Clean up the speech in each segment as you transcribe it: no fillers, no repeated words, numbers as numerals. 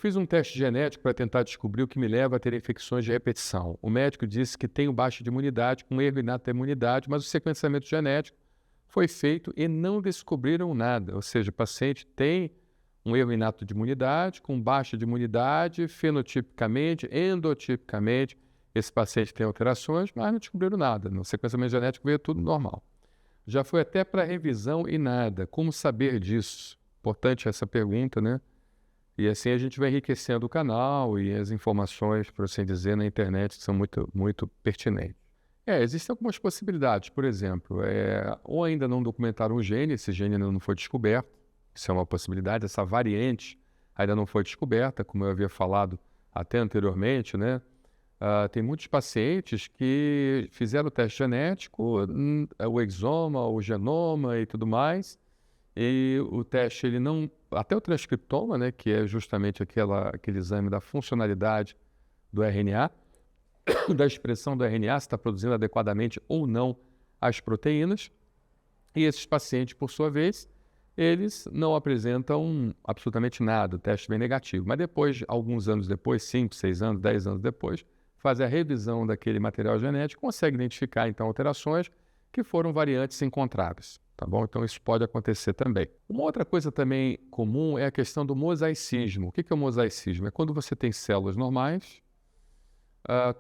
fiz um teste genético para tentar descobrir o que me leva a ter infecções de repetição. O médico disse que tenho baixa de imunidade, com erro inato da imunidade, mas o sequenciamento genético foi feito e não descobriram nada. Ou seja, o paciente tem um erro inato de imunidade, com baixa de imunidade, fenotipicamente, endotipicamente, esse paciente tem alterações, mas não descobriram nada. No sequenciamento genético veio tudo normal. Já foi até para revisão e nada. Como saber disso? Importante essa pergunta, né? E assim a gente vai enriquecendo o canal e as informações, por assim dizer, na internet que são muito, muito pertinentes. Existem algumas possibilidades. Por exemplo, ou ainda não documentaram o gene, esse gene ainda não foi descoberto. Isso é uma possibilidade. Essa variante ainda não foi descoberta, como eu havia falado até anteriormente, né? Tem muitos pacientes que fizeram o teste genético, o exoma, o genoma e tudo mais, e o teste, ele não... Até o transcriptoma, né, que é justamente aquele exame da funcionalidade do RNA, da expressão do RNA, se está produzindo adequadamente ou não as proteínas, e esses pacientes, por sua vez, eles não apresentam absolutamente nada, o teste vem negativo. Mas depois, alguns anos depois, 5, 6 anos, 10 anos depois, faz a revisão daquele material genético, consegue identificar, então, alterações que foram variantes encontráveis, tá bom? Então, isso pode acontecer também. Uma outra coisa também comum é a questão do mosaicismo. O que é o mosaicismo? É quando você tem células normais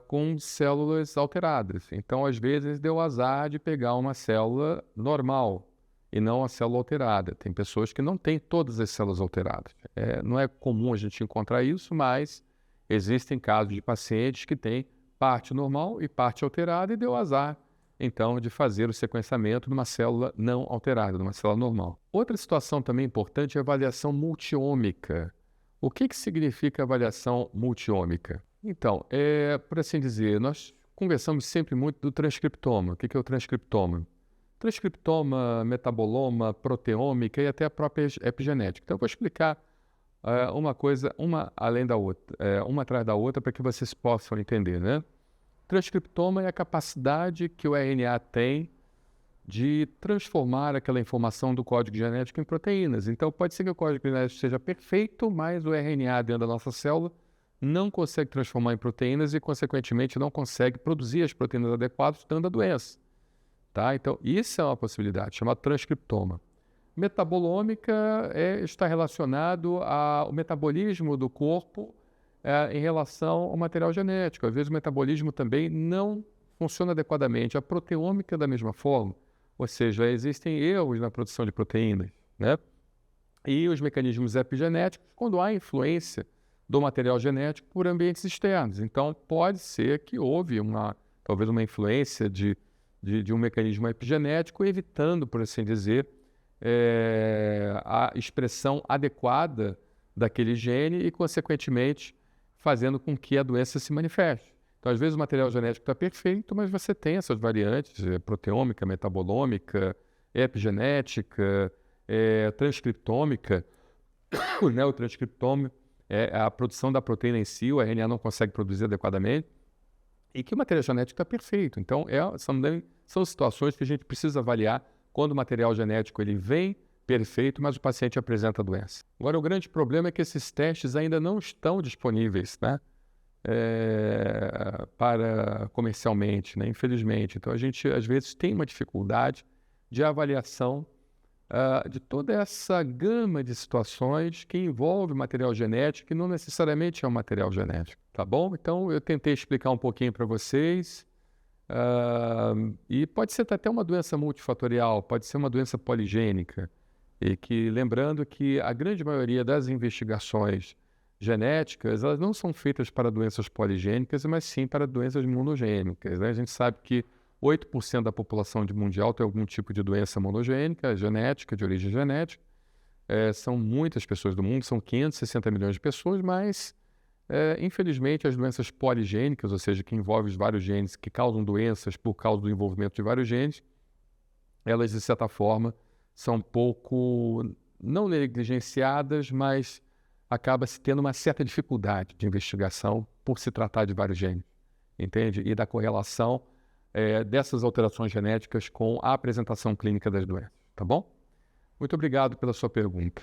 com células alteradas. Então, às vezes, deu azar de pegar uma célula normal e não a célula alterada. Tem pessoas que não têm todas as células alteradas. Não é comum a gente encontrar isso, mas existem casos de pacientes que têm parte normal e parte alterada e deu azar, então, de fazer o sequenciamento numa célula não alterada, numa célula normal. Outra situação também importante é a avaliação multiômica. O que significa avaliação multiômica? Então, por assim dizer, nós conversamos sempre muito do transcriptoma. O que é o transcriptoma? Transcriptoma, metaboloma, proteômica e até a própria epigenética. Então, eu vou explicar uma coisa, uma além da outra, uma atrás da outra, para que vocês possam entender, né? Transcriptoma é a capacidade que o RNA tem de transformar aquela informação do código genético em proteínas. Então, pode ser que o código genético seja perfeito, mas o RNA dentro da nossa célula não consegue transformar em proteínas e, consequentemente, não consegue produzir as proteínas adequadas, dando a doença. Tá? Então, isso é uma possibilidade, chamada transcriptoma. Metabolômica está relacionado ao metabolismo do corpo em relação ao material genético. Às vezes o metabolismo também não funciona adequadamente. A proteômica da mesma forma, ou seja, existem erros na produção de proteínas, né? E os mecanismos epigenéticos, quando há influência do material genético por ambientes externos. Então, pode ser que houve talvez uma influência de um mecanismo epigenético, evitando, por assim dizer, a expressão adequada daquele gene e, consequentemente, fazendo com que a doença se manifeste. Então, às vezes, o material genético está perfeito, mas você tem essas variantes, proteômica, metabolômica, epigenética, transcriptômica, né? O transcriptome é a produção da proteína em si, o RNA não consegue produzir adequadamente, e que o material genético está perfeito. Então, são situações que a gente precisa avaliar quando o material genético ele vem perfeito, mas o paciente apresenta a doença. Agora, o grande problema é que esses testes ainda não estão disponíveis, né? Para comercialmente, né? Infelizmente. Então, a gente, às vezes, tem uma dificuldade de avaliação de toda essa gama de situações que envolve material genético e não necessariamente é um material genético, tá bom? Então, eu tentei explicar um pouquinho para vocês. E pode ser até uma doença multifatorial, pode ser uma doença poligênica. E que, lembrando que a grande maioria das investigações genéticas, elas não são feitas para doenças poligênicas, mas sim para doenças monogênicas, né? A gente sabe que 8% da população mundial tem algum tipo de doença monogênica, genética, de origem genética. São muitas pessoas do mundo, são 560 milhões de pessoas, mas, infelizmente, as doenças poligênicas, ou seja, que envolvem vários genes, que causam doenças por causa do envolvimento de vários genes, elas, de certa forma, são um pouco, não negligenciadas, mas acaba-se tendo uma certa dificuldade de investigação por se tratar de vários genes, entende? E da correlação dessas alterações genéticas com a apresentação clínica das doenças, tá bom? Muito obrigado pela sua pergunta.